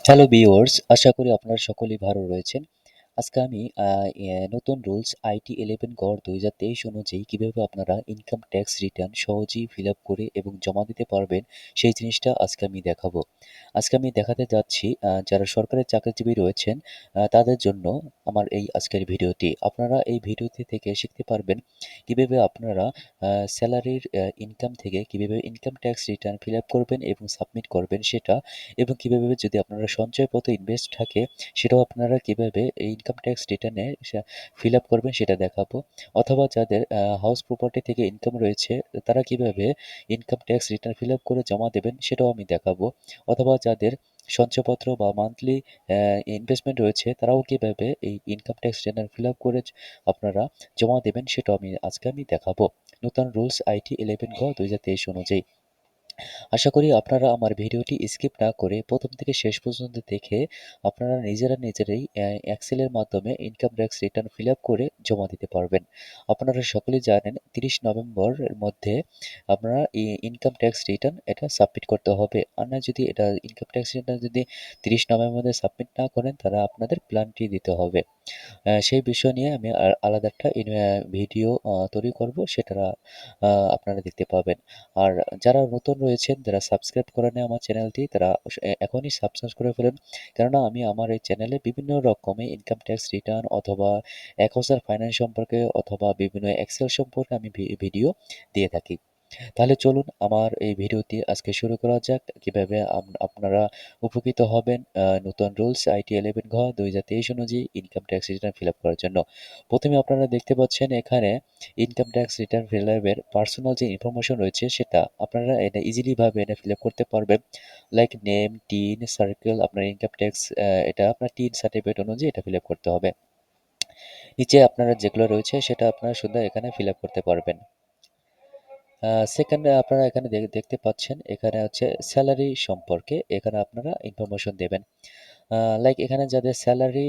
Hello viewers, আশা করি আপনারা সকলেই ভালো রয়েছেন। আজকে আমি নতুন রুলস IT-11 গড় 2023 অনুযায়ী কিভাবে আপনারা ইনকাম ট্যাক্স রিটার্ন সহজেই ফিল আপ করে এবং জমা দিতে পারবেন, সেই জিনিসটা আজকে আমি দেখাবো। আজকে আমি দেখাতে যাচ্ছি যারা সরকারি চাকরিজীবী রয়েছেন তাদের জন্য আমার এই আজকের ভিডিওটি। আপনারা এই ভিডিওটি থেকে শিখতে পারবেন কিভাবে আপনারা স্যালারির ইনকাম থেকে কিভাবে income tax return fill up করবেন এবং সাবমিট করবেন সেটা, এবং কিভাবে যদি আপনারা সঞ্চয়পত্র ইনভেস্ট থাকে সেটাও আপনারা কিভাবে এই ইনকাম ট্যাক্স রিটার্নে ফিল আপ করবেন সেটা দেখাবো। অথবা যাদের হাউস প্রপার্টি থেকে ইনকাম রয়েছে তারা কিভাবে income tax return fill up করে জমা দেবেন সেটাও আমি দেখাবো। অথবা যাদের সঞ্চয়পত্র বা মান্থলি ইনভেস্টমেন্ট রয়েছে তারাও কিভাবে এই income tax return fill up করে আপনারা জমা দেবেন সেটাও আজকে আমি দেখাবো। নতুন রুলস IT-11 ঘ 2023 অনুযায়ী। আশা করি আপনারা আমার ভিডিওটি স্কিপ না করে প্রথম থেকে শেষ পর্যন্ত দেখে আপনারা নিজেরাই এক্সেলের মাধ্যমে income tax return fill up করে জমা দিতে পারবেন। আপনারা সকলেই জানেন 30 নভেম্বরের মধ্যে আপনারা ইনকাম ট্যাক্স রিটার্ন এটা সাবমিট করতে হবে। আর না যদি এটা ইনকাম ট্যাক্স রিটার্ন যদি 30 নভেম্বরের মধ্যে সাবমিট না করেন তাহলে আপনাদের প্ল্যানটি দিতে হবে। সেই বিষয় নিয়ে আমি আলাদা একটা ভিডিও তৈরি করব, সেটা আপনারা দেখতে পাবেন। আর যারা নতুন রয়েছেন, যারা সাবস্ক্রাইব করেনি আমার চ্যানেলটি, তারা এখনই সাবস্ক্রাইব করে ফেলুন। কেননা আমি আমার এই চ্যানেলে বিভিন্ন রকমের ইনকাম ট্যাক্স রিটার্ন অথবা 1000 ফাইন্যান্স সম্পর্কে অথবা বিভিন্ন এক্সেল সম্পর্কে আমি ভিডিও দিয়ে থাকি। তাহলে চলুন আমার এই ভিডিওটি আজকে শুরু করা যাক। কিভাবে আপনারা উপকৃত হবেন নতুন রুলস IT-11 ঘ 2023 অনুযায়ী income tax return fill up করার জন্য। প্রথমে আপনারা দেখতে পাচ্ছেন এখানে ইনকাম ট্যাক্স রিটার্ন ফিল আপের পার্সোনাল যে ইনফরমেশন রয়েছে সেটা আপনারা এটা ইজিলি ভাবে এটা ফিল আপ করতে পারবেন। লাইক নেম, টিন, সার্কেল, আপনার ইনকাম ট্যাক্স এটা আপনার টিন সার্টিফিকেট অনুযায়ী এটা ফিল আপ করতে হবে। নিচে আপনারা যেগুলো রয়েছে সেটা আপনারা শুধু এখানে ফিল আপ করতে পারবেন। সেকেন্ডে আপনারা এখানে দেখতে পাচ্ছেন এখানে হচ্ছে স্যালারি সম্পর্কে এখানে আপনারা ইনফরমেশন দেবেন। লাইক এখানে যাদের স্যালারি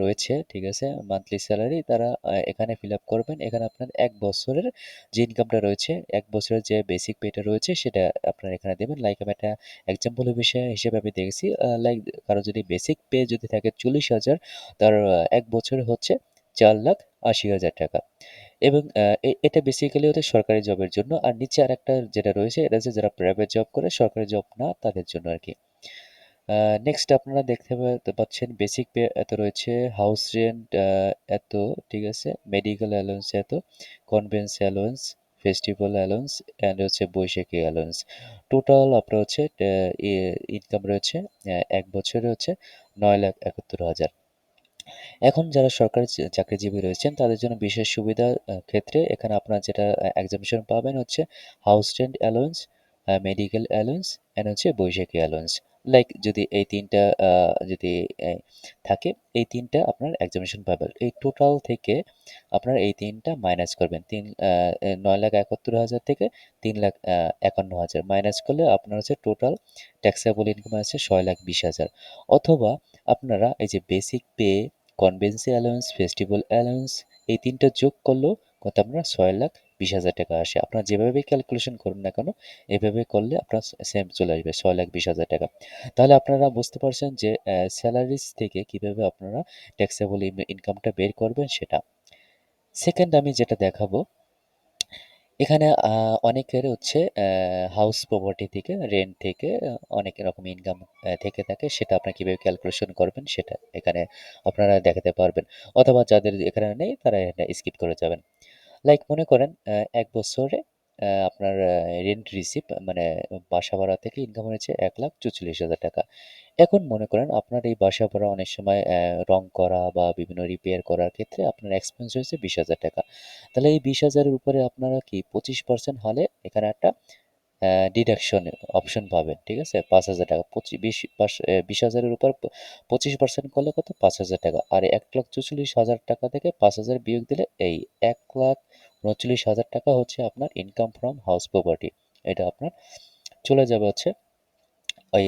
রয়েছে, ঠিক আছে, মান্থলি স্যালারি, তারা এখানে ফিল আপ করবেন। এখানে আপনার 1 বছরের যে ইনকামটা রয়েছে, 1 বছরের যে বেসিক পেটা রয়েছে সেটা আপনারা এখানে দেবেন। লাইক আমি একটা এক্সাম্পল হিসেবে আমি দেখেছি, লাইক কারো যদি বেসিক পে যদি থাকে 40,000, তার 1 বছরে হচ্ছে 4,80,000 টাকা। এবং এটা বেসিক্যালি হচ্ছে সরকারি জবের জন্য। আর নিচে আরেকটা যেটা রয়েছে এটা হচ্ছে যারা প্রাইভেট জব করে, সরকারি জব না তাদের জন্য আরকি। নেক্সট আপনারা দেখতে পাচ্ছেন বেসিক পে এত রয়েছে, হাউস রেন্ট এত, ঠিক আছে, মেডিকেল অ্যালাউন্স এত, convince allowance, festival allowance and হচ্ছে বৈশাখী অ্যালাউন্স। টোটাল আপনার হচ্ছে ইনকাম রয়েছে 1 বছরে হচ্ছে 9,71,000। এখন যারা সরকারি চাকরিজীবী রয়েছেন তাদের জন্য বিশেষ সুবিধা ক্ষেত্রে এখানে আপনারা যেটা এক্সামিশন পাবেন হচ্ছে house rent allowance, medical allowance and হচ্ছে বৈশাখী অ্যালাউন্স। লাইক যদি এই তিনটা যদি থাকে, এই তিনটা আপনার এক্সামিশন পাবেন। এই টোটাল থেকে আপনার এই তিনটা মাইনাস করবেন। 9,71,000 থেকে 3,51,000 মাইনাস করলে আপনার হচ্ছে টোটাল ট্যাক্সেবল ইনকাম আছে 6,20,000। অথবা আপনারা এই যে basic pay, conveyance allowance, festival allowance, এই তিনটা যোগ করলেও কত আপনার 6,20,000 টাকা আসে। আপনারা যেভাবে ক্যালকুলেশন করুন না কেন, এভাবে করলে আপনার সেম চলে আসবে 6,20,000 টাকা। তাহলে আপনারা বুঝতে পারছেন যে স্যালারিজ থেকে কিভাবে আপনারা ট্যাক্সেবল ইনকামটা বের করবেন সেটা। সেকেন্ড আমি যেটা দেখাবো, এখানে অনেকের হচ্ছে হাউস প্রপার্টি থেকে, রেন্ট থেকে অনেক রকম ইনকাম থেকে থাকে। সেটা আপনারা কিভাবে ক্যালকুলেশন করবেন সেটা এখানে আপনারা দেখাতে পারবেন। অথবা যাদের এখানে নেই তারা এটা স্কিপ করে যাবেন। লাইক মনে করেন ১ বছরে আপনার রেন্ট রিসিভ মানে বাসা ভাড়া থেকে ইনকাম হয়েছে ১,৪৪,০০০ টাকা। এখন মনে করেন আপনার এই বাসা ভাড়া অনেক সময় রং করা বা বিভিন্ন রিপেয়ার করার ক্ষেত্রে আপনার এক্সপেন্স হয়েছে 20,000 টাকা। তাহলে এই 20,000 এর উপরে আপনারা কি 25% হলে এখানে একটা ডিডাকশন অপশন পাবেন, ঠিক আছে? ৫,০০০ টাকা। ২০,০০০ এর উপর 25% করলে কত? ৫,০০০ টাকা। আর ১,৪৪,০০০ টাকা থেকে ৫,০০০ বিয়োগ দিলে এই ১,৩৯,০০০ টাকা হচ্ছে আপনার ইনকাম ফ্রম হাউস প্রপার্টি। এটা আপনার চলে যাবে হচ্ছে ওই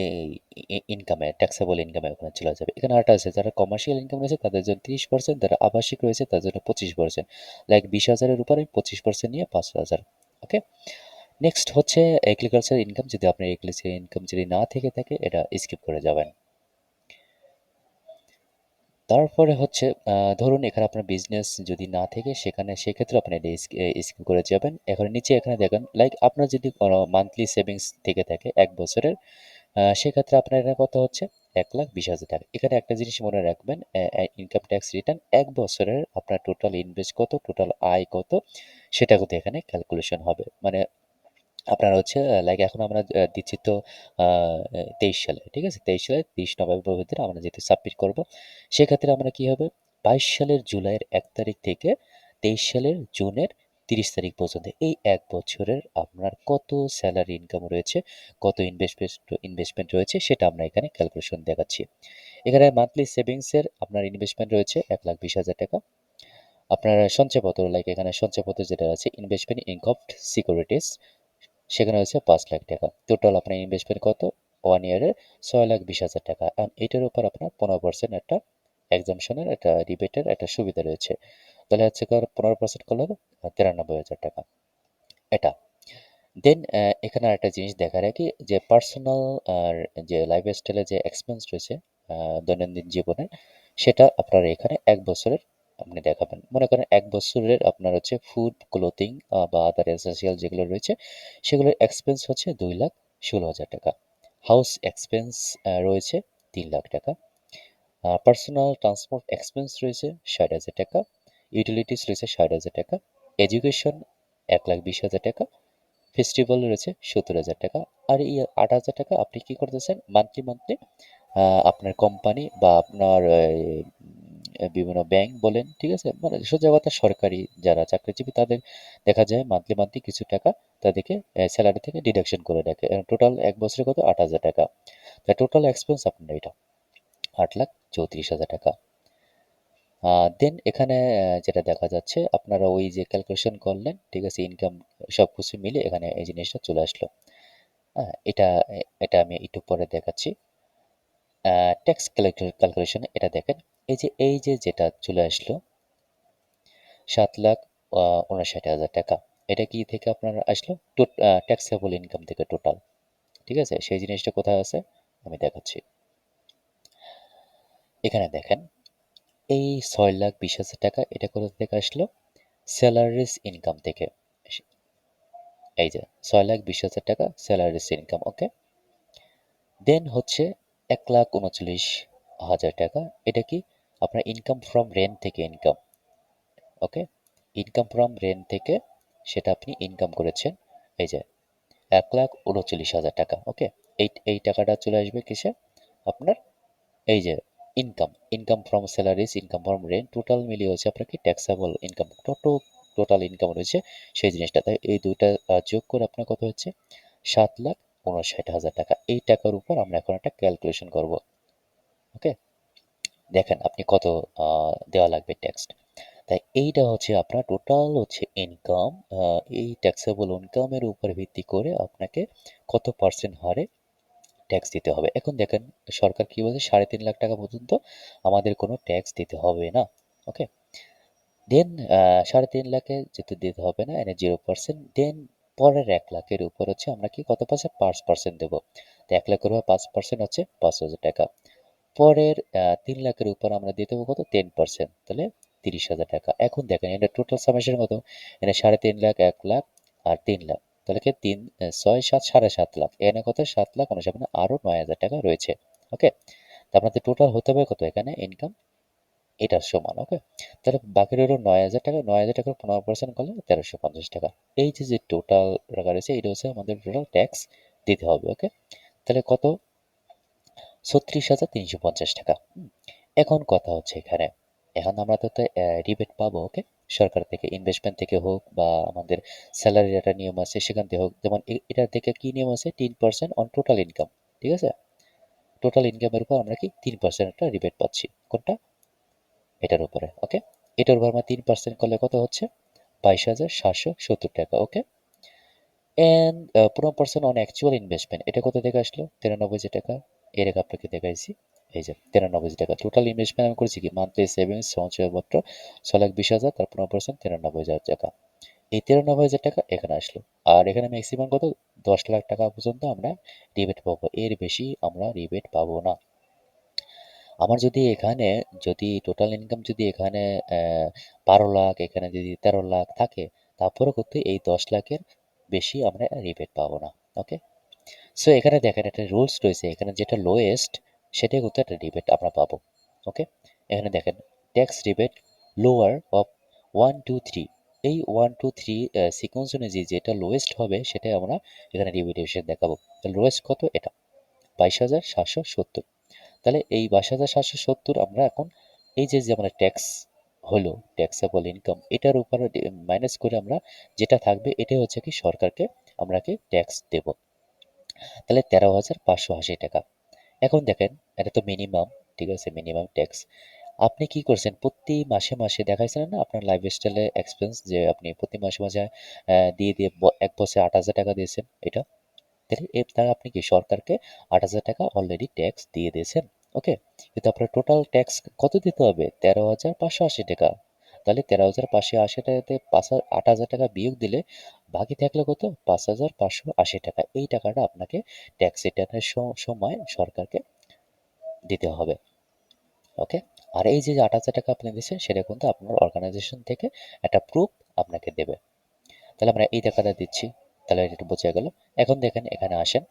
ইনকামে, ট্যাক্সেবল ইনকামে ওখানে চলে যাবে। এখানে আরেকটা আছে, যারা কমার্শিয়াল ইনকাম রয়েছে তাদের জন্য 30%, যারা আবাসিক রয়েছে তাদের জন্য 25%। লাইক 20,000 এর উপরে 25% নিয়ে 5,000। ওকে? নেক্সট হচ্ছে এগ্রিকালচার ইনকাম। যদি আপনার এগ্রিকালচার ইনকাম যদি না থেকে থাকে এটা স্কিপ করে যাবেন। তারপরে হচ্ছে ধরুন এখানে আপনার বিজনেস যদি না থেকে সেক্ষেত্রে আপনি এটা স্কিপ করে যাবেন। এখন নিচে এখানে দেখেন লাইক আপনার যদি কোনো মান্থলি সেভিংস থেকে থাকে ১ বছরের, সেক্ষেত্রে আপনার এখানে কত হচ্ছে? ১,২০,০০০ টাকা। এখানে একটা জিনিস মনে রাখবেন, ইনকাম ট্যাক্স রিটার্ন ১ বছরের আপনার টোটাল ইনভেস্ট কত, টোটাল আয় কত, সেটা কিন্তু এখানে ক্যালকুলেশন হবে। মানে আপনার হচ্ছে লাইক এখন আমরা দিচ্ছি তো ২৩ সালে, ঠিক আছে? ২৩ সালের ৩০ নভেম্বর ভিতরে আমরা যেহেতু সাবমিট করব, সেক্ষেত্রে আমরা কি হবে ২২ সালের জুলাইয়ের ১ তারিখ থেকে ২৩ সালের জুনের ৩০ তারিখ পর্যন্ত এই ১ বছরের আপনার কত স্যালারি ইনকাম রয়েছে, কত ইনভেস্টমেন্ট রয়েছে সেটা আমরা এখানে ক্যালকুলেশন দেখাচ্ছি। এখানে মান্থলি সেভিংসের আপনার ইনভেস্টমেন্ট রয়েছে ১,২০,০০০ টাকা। আপনার সঞ্চয়পত্র লাইক এখানে সঞ্চয়পত্র যেটা আছে ইনভেস্টমেন্ট ইনকাম সিকিউরিটিজ, সেখানে হচ্ছে ৫,০০,০০০ টাকা। টোটাল আপনার ইনভেস্টমেন্ট কত? 1 ইয়ারে ৬,২০,০০০ টাকা। এটার উপর আপনার ১৫% একটা এক্সাম্পশনের একটা রিবেটের একটা সুবিধা রয়েছে। তাহলে হচ্ছে ১৫% করলে ৯৩,০০০ টাকা। এটা। দেন এখানে আরেকটা জিনিস দেখার রাখি যে পার্সোনাল আর যে লাইফস্টাইলে যে এক্সপেন্স রয়েছে দৈনন্দিন জীবনে, সেটা আপনার এখানে ১ বছরের আপনি দেখাবেন। মনে করেন ১ বছরের আপনার হচ্ছে ফুড, ক্লোথিং বা আদার এসেনশিয়াল যেগুলো রয়েছে, সেগুলোর এক্সপেন্স হচ্ছে ২,১৬,০০০ টাকা। হাউস এক্সপেন্স রয়েছে ৩,০০,০০০ টাকা। পার্সোনাল ট্রান্সপোর্ট এক্সপেন্স রয়েছে ৬০,০০০ টাকা। ইউটিলিটিস রয়েছে ৬০,০০০ টাকা। এডুকেশন ১,২০,০০০ টাকা। ফেস্টিভ্যাল রয়েছে ৭০,০০০ টাকা। আর এই ৮,০০০ টাকা আপনি কি করতেছেন মান্থলি আপনার কোম্পানি বা আপনার বিভিন্ন ব্যাংক বলেন, ঠিক আছে? মানে সোজা কথা সরকারি যারা চাকরিজীবী তাদের দেখা যায় মান্থলি কিছু টাকা তাদেরকে স্যালারি থেকে ডিডাকশন করে রাখে। টোটাল ১ বছরে কত? ৮,০০০ টাকা। তা টোটাল এক্সপেন্স আপনার এটা ৮,৩৪,০০০ টাকা। দেন এখানে যেটা দেখা যাচ্ছে আপনারা ওই যে ক্যালকুলেশন করলেন, ঠিক আছে? ইনকাম সবকিছু মিলে এখানে এই জিনিসটা চলে আসলো। হ্যাঁ, এটা আমি একটু পরে দেখাচ্ছি। ট্যাক্স ক্যালকুলেশন এটা দেখেন। এই যে যেটা চলে আসলো ৭,৫৯,০০০ টাকা। এটা কি থেকে আপনার আসলো? ট্যাক্সেবল ইনকাম থেকে টোটাল। ঠিক আছে? সেই জিনিসটা কোথায় আছে? আমি দেখাচ্ছি। এখানে দেখেন এই ৬,২০,০০০ টাকা এটা কোথা থেকে আসলো? স্যালারিজ ইনকাম থেকে। এই যে ৬,২০,০০০ টাকা স্যালারিজ ইনকাম, ওকে? দেন হচ্ছে ১,৩৯,০০০ টাকা। এটা কি? আপনার ইনকাম ফ্রম রেন্ট থেকে income, okay? Income from rent থেকে সেটা আপনি ইনকাম করেছেন। এই যে ১,৩৯,০০০ টাকা, ওকে? এই টাকাটা চলে আসবে কিসে? আপনার এই যে income from salaries, income from rent total মিলিয়ে হচ্ছে আপনার কি ট্যাক্সেবল ইনকাম, টোটাল ইনকাম রয়েছে সেই জিনিসটা। তাই এই দুইটা যোগ করে আপনার কত হচ্ছে? ৭,৫৯,০০০ টাকা। এই টাকার উপর আমরা এখন একটা ক্যালকুলেশন করব, ওকে? দেখেন আপনি কত দেওয়া লাগবে ট্যাক্স। তাই এইটা হচ্ছে আপনার টোটাল হচ্ছে ইনকাম। এই ট্যাক্সেবল ইনকামের উপর ভিত্তি করে আপনাকে কত পার্সেন্ট হারে ট্যাক্স দিতে হবে। এখন দেখেন সরকার কি বলছে ৩.৫ লাখ টাকা পর্যন্ত আমাদের কোনো ট্যাক্স দিতে হবে না, ওকে? দেন ৩.৫ লাখে যেহেতু দিতে হবে না এনে 0%। দেন পরের ১ লাখের উপর হচ্ছে আমরা কি কত পার্সেন্ট? ৫% দেবো। তো ১ লাখের উপর ৫% হচ্ছে ৫,০০০ টাকা। পরের ৩ লাখের উপর আমরা দিয়ে দেবো কত? 10%, তাহলে ৩০,০০০ টাকা। এখন দেখেন এটা টোটাল সামেশন কত? এখানে ৩.৫ লাখ, ১ লাখ আর ৩ লাখ, তাহলে কি ৬, ৭, ৭.৫ লাখ। এখানে কত? ৭,৫৯,০০০, মানে আরও ৯,০০০ টাকা রয়েছে, ওকে? তো আপনাদের টোটাল হতে হবে কত এখানে ইনকাম? এটার সমান, ওকে? তাহলে বাকি রইল ৯,০০০ টাকা। ৯,০০০ টাকার ১৫% করলে ১৩৫০ টাকা। এই যে টোটাল টাকা রয়েছে এটা হচ্ছে আমাদের টোটাল ট্যাক্স দিতে হবে, ওকে? তাহলে কত? ৩৬,৩৫০ টাকা। এখন কথা হচ্ছে এখানে, এখন আমরা তো রিবেট পাবো, ওকে? সরকার থেকে, ইনভেস্টমেন্ট থেকে হোক বা আমাদের স্যালারির একটা নিয়ম আছে সেখান থেকে হোক। যেমন এটার থেকে কি নিয়ম আছে? ৩% অন টোটাল ইনকাম, ঠিক আছে? টোটাল ইনকামের উপর আমরা কি ৩% একটা রিবেট পাচ্ছি। কোনটা? এটার উপরে, ওকে? এটার উপর আমরা ৩% করলে কত হচ্ছে? ২২,৭৭০ টাকা, ওকে? অ্যান্ড ১৫% অন অ্যাকচুয়াল ইনভেস্টমেন্ট এটা কোথা থেকে আসলো? ৯৩ টাকা। এর আগে আপনাকে দেখাইছি। এই যে ৯৩ টাকা টোটাল ইনভেস্টমেন্ট আমি করেছি কি মান্থলি সেভিংস সঞ্চয়পত্র ৬,২০,০০০ তার ১৫% ৯৩,০০০ টাকা। এই ৯৩,০০০ টাকা এখানে আসলো। আর এখানে ম্যাক্সিমাম কত? ১০ লাখ টাকা পর্যন্ত আমরা রিবেট পাবো, এর বেশি আমরা রিবেট পাবো না। আমার যদি এখানে যদি টোটাল ইনকাম যদি এখানে 12 লাখ, এখানে যদি 13 লাখ থাকে, তারপরেও কিন্তু এই 10 লাখের বেশি আমরা রিবেট পাবো না। ওকে, সো এখানে দেখেন একটা রুলস রয়েছে, এখানে যেটা লোয়েস্ট সেটাই কিন্তু একটা রিবেট আমরা পাবো। ওকে, এখানে দেখেন ট্যাক্স রিবেট লোয়ার অফ 1 2 3, এই 1 2 3 সিকোয়েন্স অনুযায়ী যেটা লোয়েস্ট হবে সেটাই আমরা এখানে রিবেট দেখাবো। লোয়েস্ট কত? এটা 22,770। তাহলে এই 22,770 আমরা এখন এই যে আমরা ট্যাক্স হলো ট্যাক্সেবল ইনকাম, এটার উপরে মাইনাস করে আমরা যেটা থাকবে এটাই হচ্ছে কি সরকারকে আমরা কি ট্যাক্স দেব। তাহলে 13,580 টাকা। এখন দেখেন এটা তো মিনিমাম, ঠিক আছে, মিনিমাম ট্যাক্স। আপনি কি করছেন প্রতি মাসে মাসে দেখাইছেন না আপনার লাইফস্টাইলে এক্সপেন্স, যে আপনি প্রতি মাসে মাসে দিয়ে দিয়ে এক বছরে 8,000 টাকা দিয়েছেন, এটা তাহলে এর দ্বারা আপনি কি সরকারকে 8,000 টাকা অলরেডি ট্যাক্স দিয়ে দিয়েছেন। ওকে, কিন্তু আপনার টোটাল ট্যাক্স কত দিতে হবে? 13,580 টাকা। তাহলে 13,580 টাকাতে 8,000 টাকা বিয়োগ দিলে বাকি থাকলে কত? 5,580 টাকা। এই টাকাটা আপনাকে ট্যাক্স রিটার্নের সময় সরকারকে দিতে হবে। ওকে, আর এই যে 8,000 টাকা আপনি দিচ্ছেন সেটা কিন্তু আপনার অর্গানাইজেশন থেকে একটা প্রুফ আপনাকে দেবে। তাহলে আমরা এই টাকাটা দিচ্ছি, তাহলে এটা বোঝা গেল। এখন দেখেন এখানে আসেন,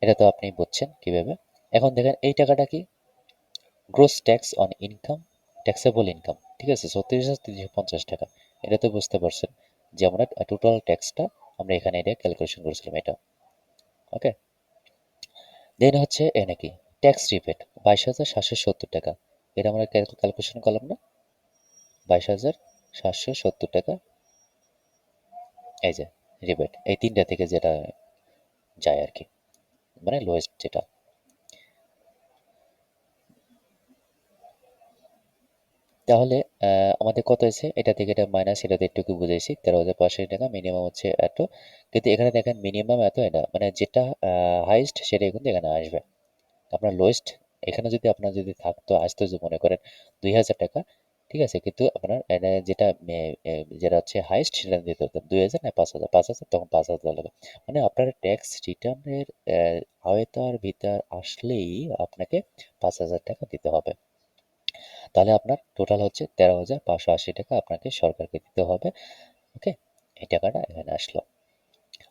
এটা তো আপনি বুঝছেন কিভাবে। এখন দেখেন এই টাকাটা কি gross tax on income, taxable income, ঠিক আছে, 36,350 টাকা। এটা তো বুঝতে পারছেন যে আমরা টোটাল ট্যাক্সটা আমরা এখানে এটা ক্যালকুলেশন করেছিলাম এটা। ওকে, দেন হচ্ছে এ নাকি ট্যাক্স রিবেট 22,770 টাকা। এটা আমরা ক্যালকুলেশন করলাম না, 22,770 টাকা। এই যে রিবেট এই তিনটা থেকে যেটা যায় আর কি, মানে লোয়েস্ট যেটা। তাহলে আমাদের কত হয়েছে? এটা থেকে এটা মাইনাস, এটাতে একটু বুঝাইছি 13,500 টাকা মিনিমাম হচ্ছে এত। কিন্তু এখানে দেখেন মিনিমাম এত, এটা মানে যেটা হাইস্ট সেটাই কিন্তু এখানে আসবে। আপনার লোয়েস্ট এখানে যদি আপনার যদি থাকতো আসতো, যে মনে করেন 2,000 টাকা, ঠিক আছে, কিন্তু আপনার যেটা যেটা হচ্ছে হাইস্ট সেটা দিতে হতো 2,000 না 5,000, 5,000 তখন 5,000 লাগবে। মানে আপনার ট্যাক্স রিটার্নের আওতার ভিতর আসলেই আপনাকে 5,000 টাকা দিতে হবে। তাহলে আপনার টোটাল হচ্ছে 13,580 টাকা আপনাকে সরকারকে দিতে হবে। ওকে, এই টাকাটা এখানে আসলো।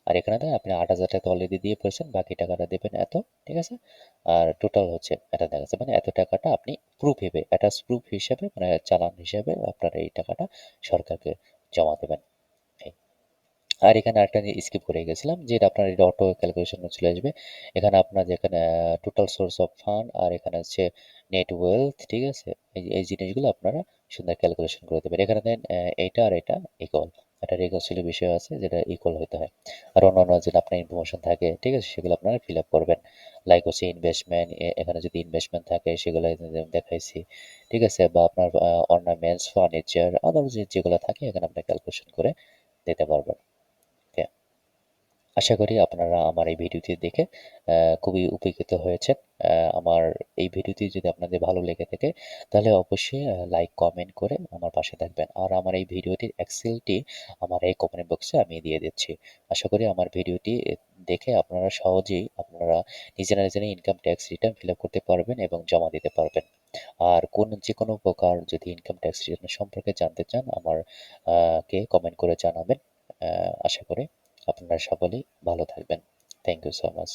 আর এখানে দেখেন আপনি 8,000 টাকা অলরেডি দিয়ে পড়েছেন, বাকি টাকাটা দেবেন এত, ঠিক আছে। আর টোটাল হচ্ছে এটা দেখা যাচ্ছে, মানে এত টাকাটা আপনি প্রুফ হিসেবে, এটা প্রুফ হিসেবে মানে চালান হিসেবে আপনার এই টাকাটা সরকারকে জমা দেবেন। এই। আর এখানে আরেকটা স্কিপ করে গেছিলাম, যে এটা আপনার এটা অটো ক্যালকুলেশন চলে আসবে। এখানে আপনার যেখানে টোটাল সোর্স অফ ফান্ড আর এখানে হচ্ছে নেট ওয়েলথ, ঠিক আছে, এই জিনিসগুলো আপনারা সুন্দর ক্যালকুলেশন করে দেবেন। এখানে দেন এইটা আর এটা ইকুয়াল, একটা রেগোসিলি বিষয় আছে যেটা ইকুয়াল হতে হয়। আর অন্যান্য যেটা আপনার ইনফরমেশন থাকে, ঠিক আছে, সেগুলো আপনারা ফিল আপ করবেন। লাইক হচ্ছে ইনভেস্টমেন্ট, এখানে যদি ইনভেস্টমেন্ট থাকে সেগুলো দেখাইছি, ঠিক আছে, বা আপনার অর্নামেন্টস, ফার্নিচার, আদার যেগুলো থাকে এখানে আপনি ক্যালকুলেশন করে দিতে পারবেন। ওকে, আশা করি আপনারা আমার এই ভিডিওটি দেখে খুবই উপকৃত হয়েছেন। আমার এই ভিডিওটি যদি আপনাদের ভালো লেগে থাকে তাহলে অবশ্যই লাইক কমেন্ট করে আমার পাশে থাকবেন। আর আমার এই ভিডিওটির এক্সেলটি আমার এই কমেন্ট বক্সে আমি দিয়ে দিচ্ছি। আশা করি আমার ভিডিওটি দেখে আপনারা সহজেই আপনারা নিজেরা নিজেরা income tax return fill up করতে পারবেন এবং জমা দিতে পারবেন। আর যে কোনো প্রকার যদি ইনকাম ট্যাক্স রিটার্ন সম্পর্কে জানতে চান আমার কে কমেন্ট করে জানাবেন। আশা করি আপনারা সকলেই ভালো থাকবেন। Thank you so much.